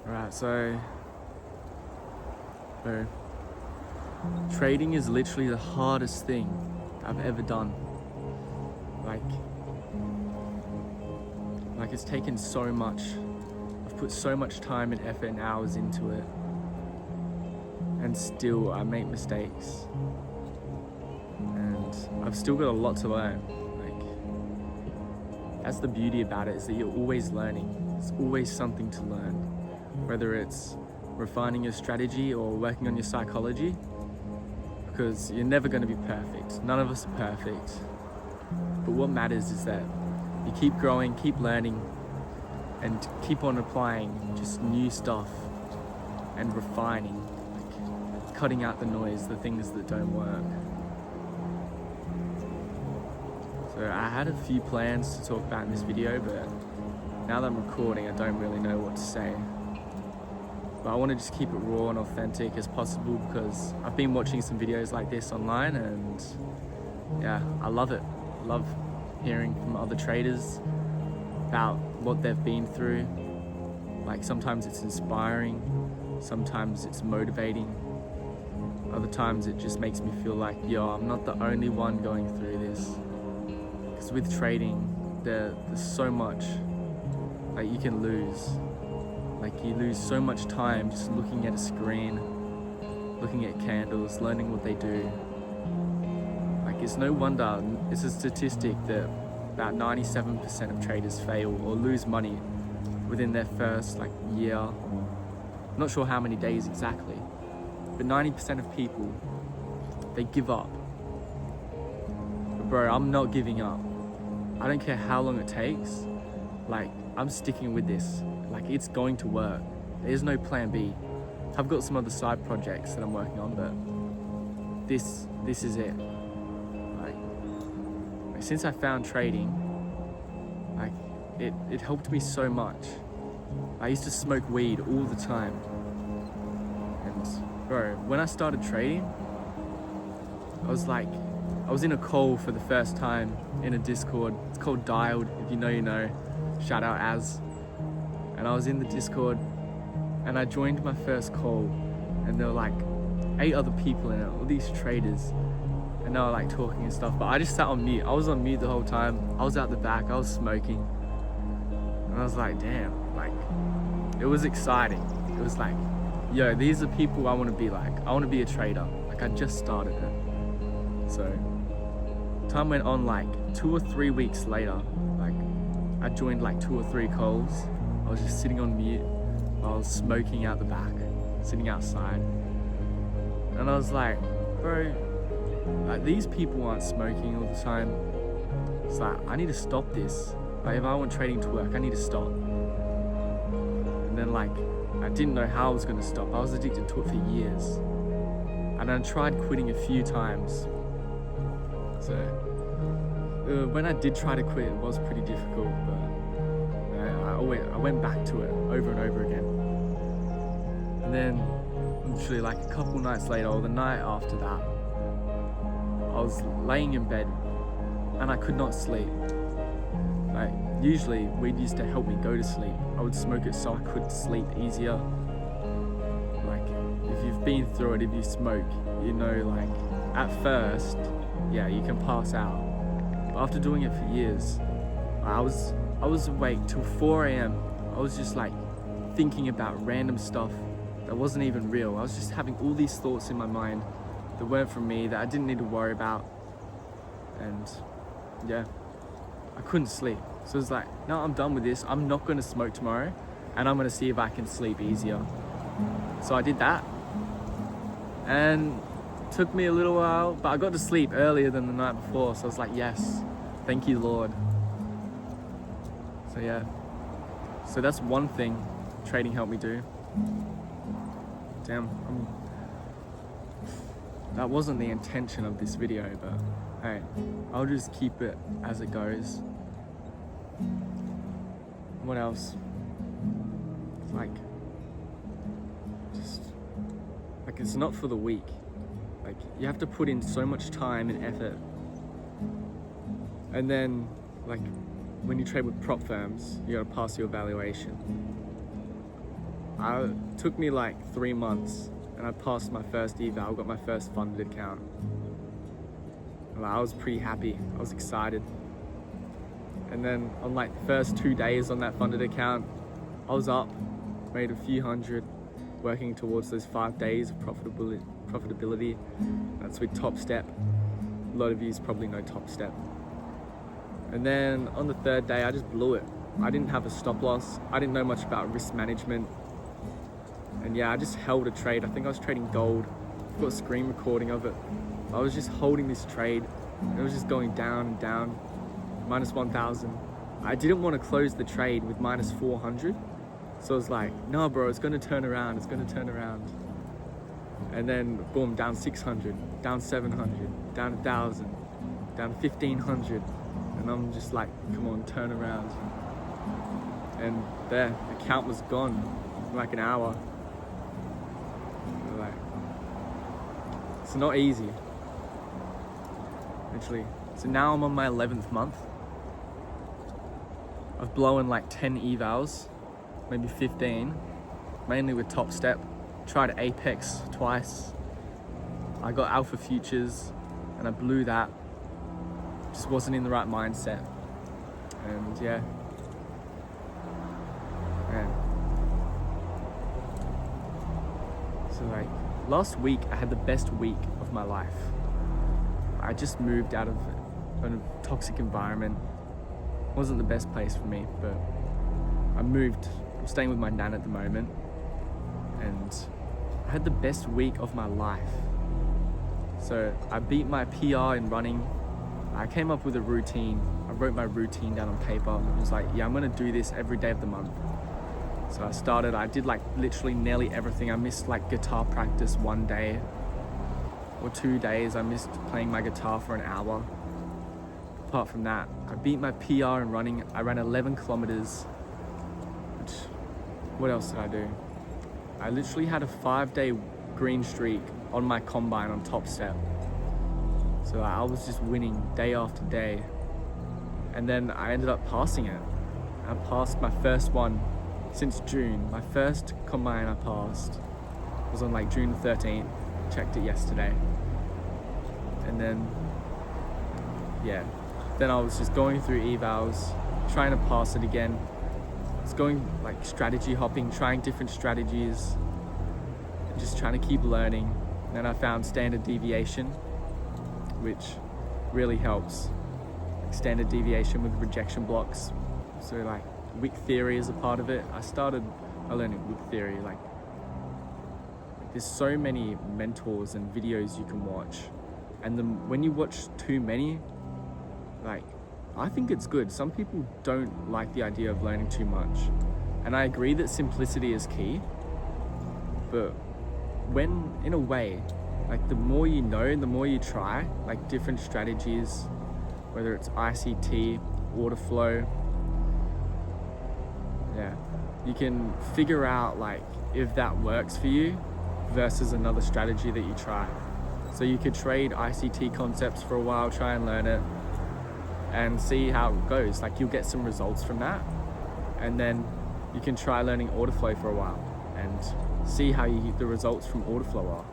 Alright, so trading is literally the hardest thing I've ever done. Like it's taken so much. I've put so much time and effort and hours into it, and still I make mistakes. And I've still got a lot to learn. Like, that's the beauty about it, is that you're always learning. There's always something to learn. Whether it's refining your strategy or working on your psychology, because you're never going to be perfect. None of us are perfect. But what matters is that you keep growing, keep learning, and keep on applying just new stuff and refining, like cutting out the noise, the things that don't work. So I had a few plans to talk about in this video, but now that I'm recording, I don't really know what to say. But I want to just keep it raw and authentic as possible, because I've been watching some videos like this online, and yeah, I love it. I love hearing from other traders about what they've been through. Like, sometimes it's inspiring, sometimes it's motivating, other times it just makes me feel like, yo, I'm not the only one going through this. Because with trading, there's so much like you can lose. Like, you lose so much time just looking at a screen, looking at candles, learning what they do. Like, it's no wonder, it's a statistic that about 97% of traders fail or lose money within their first year. I'm not sure how many days exactly, but 90% of people, they give up. But bro, I'm not giving up. I don't care how long it takes. Like, I'm sticking with this. Like, it's going to work. There's no plan B. I've got some other side projects that I'm working on, but this is it. Like since I found trading, like it helped me so much. I used to smoke weed all the time. And bro, when I started trading, I was in a call for the first time in a Discord. It's called Dialed. If you know, you know. Shout out Az. And I was in the Discord, and I joined my first call, and there were like 8 other people in it, all these traders, and they were like talking and stuff, but I just sat on mute. I was on mute the whole time. I was out the back, I was smoking, and I was like, damn, like, it was exciting. It was like, yo, these are people I want to be like. I want to be a trader. Like, I just started it. So time went on, like 2 or 3 weeks later, like I joined like 2 or 3 calls. I was just sitting on mute. I was smoking out the back, sitting outside. And I was like, bro, like, these people aren't smoking all the time. It's like, I need to stop this. Like, if I want trading to work, I need to stop. And then, like, I didn't know how I was gonna stop. I was addicted to it for years. And I tried quitting a few times. So when I did try to quit, it was pretty difficult, but I went back to it over and over again. And then literally like a couple nights later, or the night after that, I was laying in bed and I could not sleep. Like, usually weed used to help me go to sleep. I would smoke it so I could sleep easier. Like, if you've been through it, if you smoke, you know, like, at first, yeah, you can pass out. But after doing it for years, I was awake till 4 a.m. I was just like thinking about random stuff that wasn't even real. I was just having all these thoughts in my mind that weren't from me, that I didn't need to worry about. And yeah, I couldn't sleep. So it was like, no, I'm done with this. I'm not gonna smoke tomorrow, and I'm gonna see if I can sleep easier. So I did that, and it took me a little while, but I got to sleep earlier than the night before. So I was like, yes, thank you, Lord. So yeah, so that's one thing trading helped me do. Damn, that wasn't the intention of this video, but hey, I'll just keep it as it goes. What else? It's not for the weak. Like, you have to put in so much time and effort. And then, like, when you trade with prop firms, you gotta pass your evaluation. It took me like 3 months and I passed my first eval, got my first funded account. And I was pretty happy, I was excited. And then on like the first 2 days on that funded account, I was up, made a few hundred, working towards those 5 days of profitability. That's with Top Step. A lot of you probably know Top Step. And then on the 3rd day, I just blew it. I didn't have a stop loss. I didn't know much about risk management. And yeah, I just held a trade. I think I was trading gold. I've got a screen recording of it. I was just holding this trade. And it was just going down and down, minus 1,000. I didn't want to close the trade with minus 400. So I was like, no bro, it's gonna turn around, it's gonna turn around. And then boom, down 600, down 700, down 1,000, down 1,500. And I'm just like, come on, turn around. And there, the count was gone in like an hour. Like, it's not easy, literally. So now I'm on my 11th month. I've blown like 10 evals, maybe 15, mainly with Top Step. Tried Apex twice. I got Alpha Futures and I blew that. Just wasn't in the right mindset. And yeah. Man. So like last week I had the best week of my life. I just moved out of a toxic environment. Wasn't the best place for me, but I moved. I'm staying with my nan at the moment. And I had the best week of my life. So I beat my PR in running. I came up with a routine. I wrote my routine down on paper. I was like, yeah, I'm gonna do this every day of the month. So I did like literally nearly everything. I missed like guitar practice 1 day or 2 days. I missed playing my guitar for an hour. Apart from that, I beat my PR in running. I ran 11 kilometers. What else did I do? I literally had a 5-day green streak on my combine on Top Step. So I was just winning day after day. And then I ended up passing it. I passed my first one since June. My first combine I passed was on like June 13th. Checked it yesterday. And then, yeah. Then I was just going through evals, trying to pass it again. It's going like strategy hopping, trying different strategies, and just trying to keep learning. And then I found standard deviation, which really helps. Like standard deviation with rejection blocks. So like wick theory is a part of it. I started learning wick theory. Like there's so many mentors and videos you can watch, and when you watch too many, like I think it's good. Some people don't like the idea of learning too much. And I agree that simplicity is key. But when, in a way, like the more you know, the more you try, like different strategies, whether it's ICT, order flow, yeah, you can figure out like if that works for you versus another strategy that you try. So you could trade ICT concepts for a while, try and learn it, and see how it goes. Like you'll get some results from that, and then you can try learning order flow for a while and see how the results from order flow are.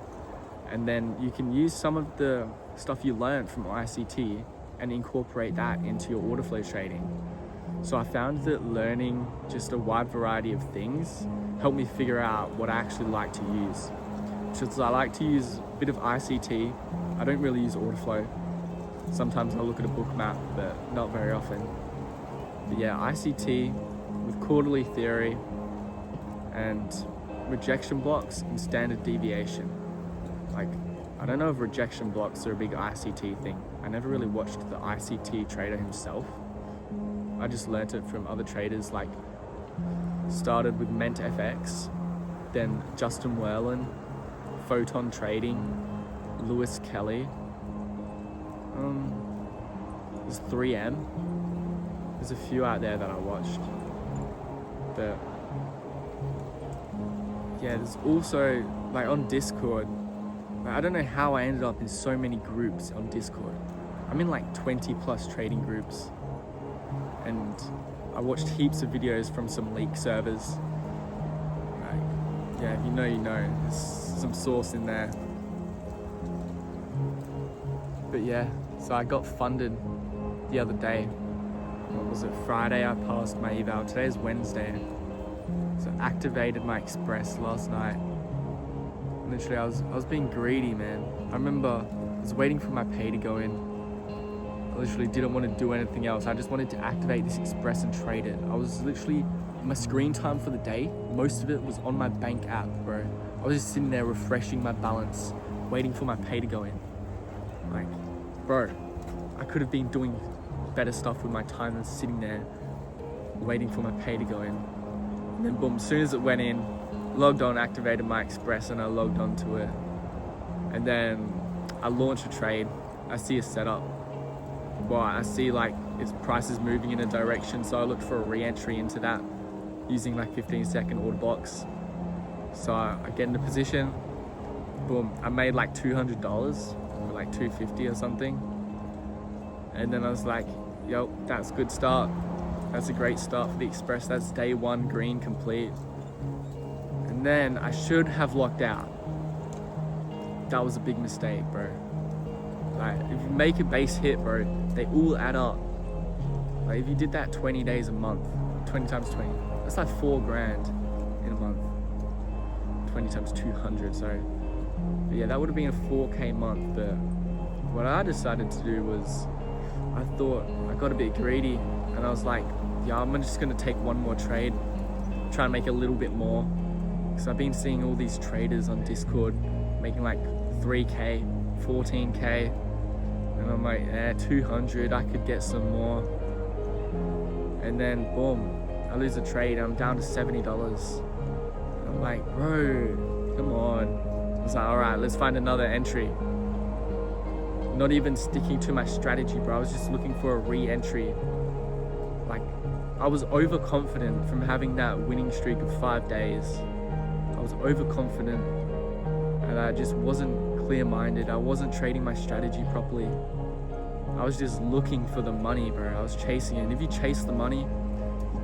And then you can use some of the stuff you learned from ICT and incorporate that into your order flow trading. So I found that learning just a wide variety of things helped me figure out what I actually like to use. So I like to use a bit of ICT. I don't really use order flow. Sometimes I'll look at a book map, but not very often. But yeah, ICT with quarterly theory and rejection blocks and standard deviation. Like, I don't know if rejection blocks are a big ICT thing. I never really watched the ICT trader himself. I just learnt it from other traders, like started with Ment FX, then Justin Werlin, Photon Trading, Lewis Kelly. There's 3M. There's a few out there that I watched. But yeah, there's also like on Discord. Like, I don't know how I ended up in so many groups on Discord. I'm in like 20 plus trading groups, and I watched heaps of videos from some leak servers. Like, yeah, if you know, you know. There's some sauce in there. But yeah, so I got funded the other day. What was it? Friday I passed my eval. Today is Wednesday. So I activated my express last night. Literally, I was being greedy, man. I remember I was waiting for my pay to go in. I literally didn't want to do anything else. I just wanted to activate this express and trade it. I was literally, my screen time for the day, most of it was on my bank app, bro. I was just sitting there refreshing my balance, waiting for my pay to go in. Like, bro, I could have been doing better stuff with my time than sitting there waiting for my pay to go in. And then boom, as soon as it went in, logged on, activated my express, and I logged onto it. And then I launched a trade. I see a setup. Well, I see like its price is moving in a direction, so I looked for a re-entry into that using like 15-second order blocks. So I get into position, boom, I made like $200 or like $250 or something. And then I was like, yo, that's a good start. That's a great start for the express. That's day one green complete. And then I should have locked out. That was a big mistake, bro. Like, if you make a base hit, bro, they all add up. Like, if you did that 20 days a month, 20 times 20, that's like $4,000 in a month. 20 times 200, sorry. But yeah, that would have been a 4K month. But what I decided to do was, I thought I got a bit greedy, and I was like, yeah, I'm just gonna take one more trade, try and make a little bit more. Because I've been seeing all these traders on Discord making like 3K, 14K, and I'm like, 200, I could get some more. And then boom, I lose a trade, I'm down to $70. I'm like, bro, come on. I was like, all right, let's find another entry. Not even sticking to my strategy, bro. I was just looking for a re-entry. Like, I was overconfident from having that winning streak of 5 days. I was overconfident, and I just wasn't clear-minded. I wasn't trading my strategy properly. I was just looking for the money, bro. I was chasing it. And if you chase the money,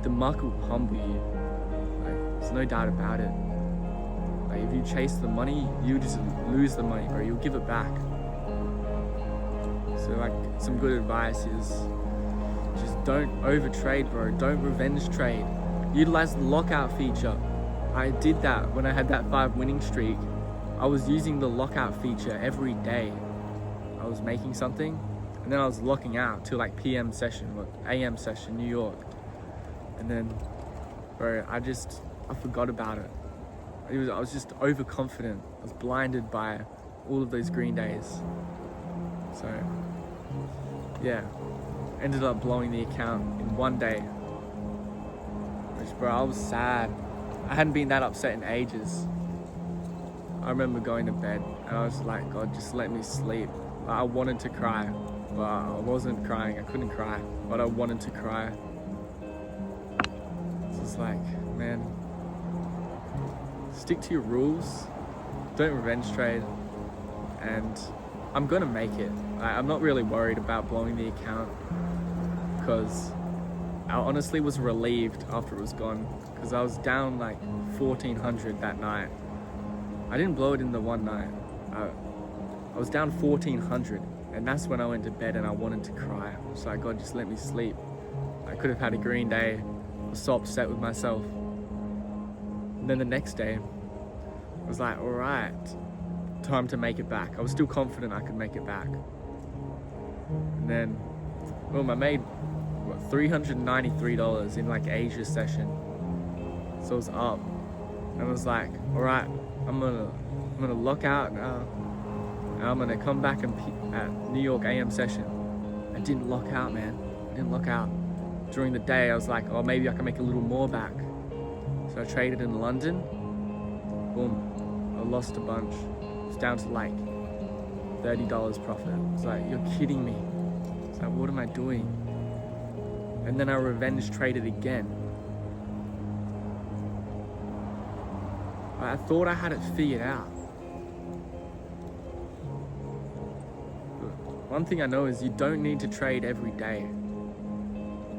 the market will humble you. Like, there's no doubt about it. Like, if you chase the money, you just lose the money, bro. You'll give it back. So like, some good advice is just don't overtrade, bro. Don't revenge trade. Utilize the lockout feature. I did that when I had that 5 winning streak. I was using the lockout feature every day. I was making something, and then I was locking out till like PM session or AM session, New York. And then, bro, I forgot about it. I was just overconfident. I was blinded by all of those green days. So, yeah, ended up blowing the account in one day. Which, bro, I was sad. I hadn't been that upset in ages. I remember going to bed and I was like, God, just let me sleep. I wanted to cry, but I wasn't crying. I couldn't cry, but I wanted to cry. So it's like, man, stick to your rules. Don't revenge trade. And I'm gonna make it. I'm not really worried about blowing the account, because I honestly was relieved after it was gone, because I was down like 1,400 that night. I didn't blow it in the one night. I was down 1,400, and that's when I went to bed and I wanted to cry. I was like, God, just let me sleep. I could have had a green day. I was so upset with myself. And then the next day, I was like, all right, time to make it back. I was still confident I could make it back. And then, boom, I made $393 in like Asia session. So it was up. And I was like, all right, I'm gonna lock out now. And I'm gonna come back at New York AM session. I didn't lock out, man. I didn't lock out. During the day, I was like, oh, maybe I can make a little more back. So I traded in London. Boom, I lost a bunch. It's down to like $30 profit. It's like, you're kidding me. It's like, what am I doing? And then I revenge traded again. I thought I had it figured out. But one thing I know is you don't need to trade every day.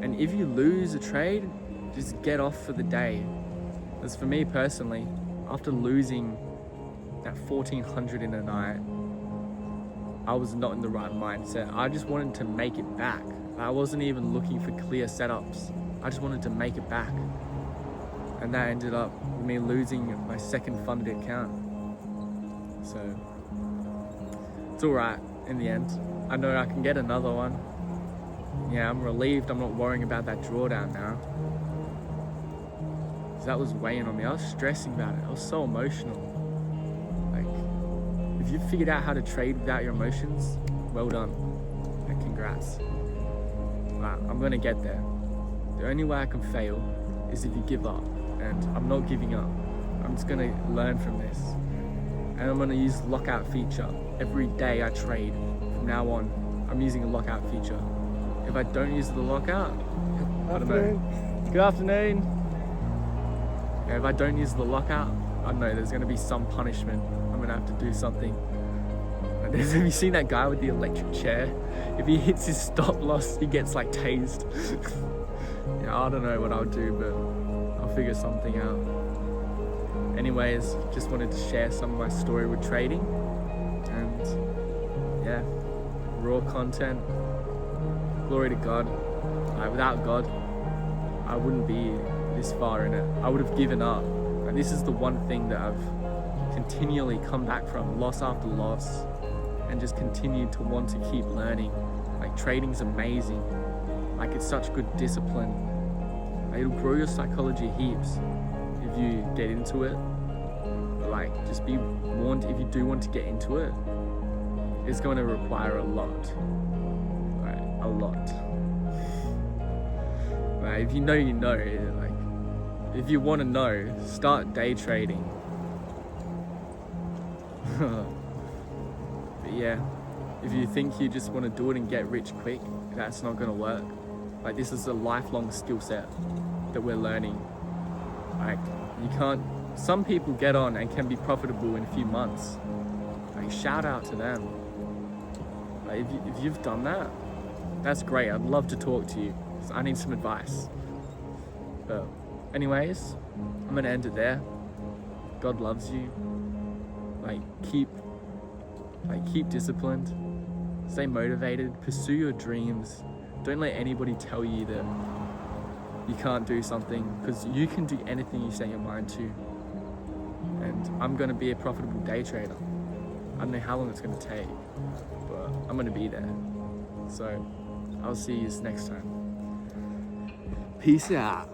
And if you lose a trade, just get off for the day. As for me personally, after losing that 1400 in a night, I was not in the right mindset. I just wanted to make it back. I wasn't even looking for clear setups. I just wanted to make it back. And that ended up with me losing my second funded account. So it's all right in the end. I know I can get another one. Yeah, I'm relieved I'm not worrying about that drawdown now. That was weighing on me. I was stressing about it. I was so emotional. Like, if you've figured out how to trade without your emotions, well done. And congrats. I'm gonna get there. The only way I can fail is if you give up. And I'm not giving up. I'm just gonna learn from this. And I'm gonna use lockout feature. Every day I trade, from now on, I'm using a lockout feature. If I don't use the lockout, I don't know. Good afternoon. Yeah, if I don't use the lockout, I don't know, there's gonna be some punishment. I'm gonna have to do something. Have you seen that guy with the electric chair? If he hits his stop loss, he gets like tased. Yeah, I don't know what I'll do, but I'll figure something out. Anyways, just wanted to share some of my story with trading. And yeah, raw content. Glory to God. Without God, I wouldn't be this far in it. I would have given up. And this is the one thing that I've continually come back from, loss after loss, and just continued to want to keep learning. Like, trading's amazing. Like, it's such good discipline. Like, it'll grow your psychology heaps if you get into it. But like, just be warned, if you do want to get into it, it's going to require a lot. Like, a lot. Like, if you know, you know. Like, if you want to know, start day trading. But yeah, if you think you just want to do it and get rich quick, that's not going to work. Like, this is a lifelong skill set that we're learning. Like, you can't, some people get on and can be profitable in a few months. Like, shout out to them. Like, if you've done that, that's great. I'd love to talk to you. I need some advice. But anyways, I'm gonna end it there. God loves you. Keep disciplined. Stay motivated. Pursue your dreams. Don't let anybody tell you that you can't do something, because you can do anything you set your mind to. And I'm gonna be a profitable day trader. I don't know how long it's gonna take, but I'm gonna be there. So I'll see you next time. Peace out.